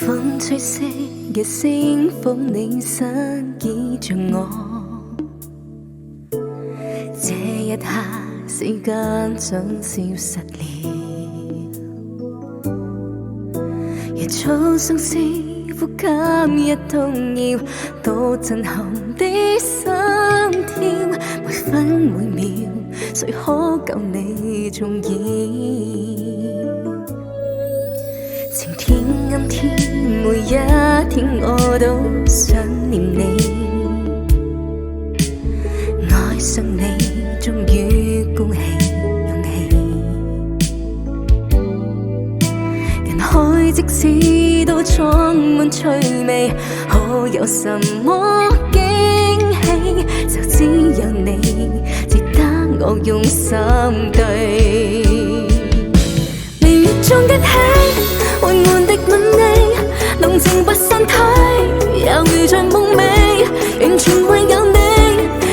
風吹熄嘅星風，你失意像我。這一刻，時間像消失了。野草相思，呼吸一動搖，多震撼的心跳，每分每秒，誰可救你重現？晴天陰天，每一天我都想念你，愛上你，終於鼓起勇氣。人海即使都充滿趣味，可有什麼驚喜？就只有你，值得我用心對。明月中一起，緩緩地吻你，濃情不散退，猶如像夢寐，完全為有你，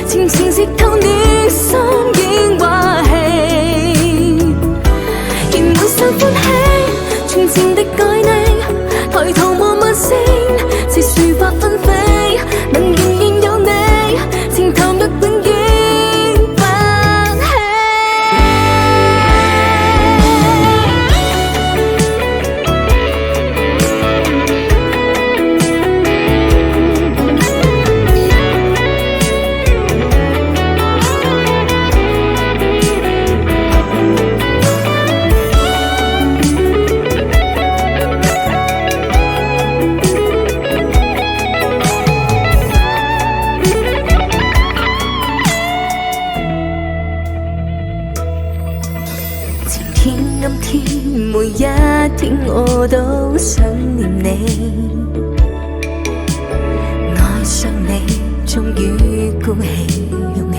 淺淺涉透你心影畫戲，仍滿心歡喜，從前的愛你，抬頭望晚星，似樹花紛飛，能仍然有你，情投入永遠。每一天我都想念你，愛上你，終於鼓起勇氣。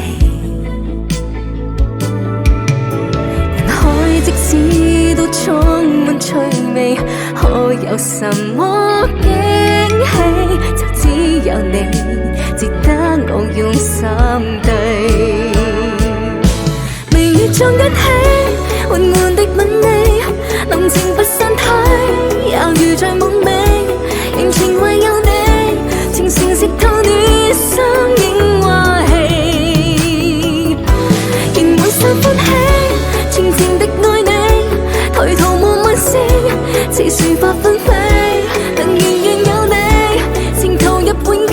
人海即使都充滿趣味，可有什麼驚喜？就只有你，值得我用心對。明月中一起，緩緩地吻你，濃情不散退，猶如像夢寐，完全為有你，情誠涉透你心影畫戲，仍滿心歡喜，全情的愛你，抬頭望晚星，似樹花紛飛，能仍然有你，情投入永遠。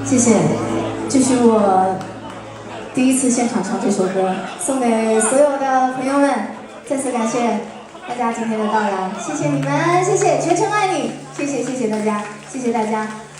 谢谢，这是我第一次现场唱这首歌，送给所有的朋友们，再次感谢大家今天的到来，谢谢你们，谢谢全程爱你，谢谢大家，谢谢大家。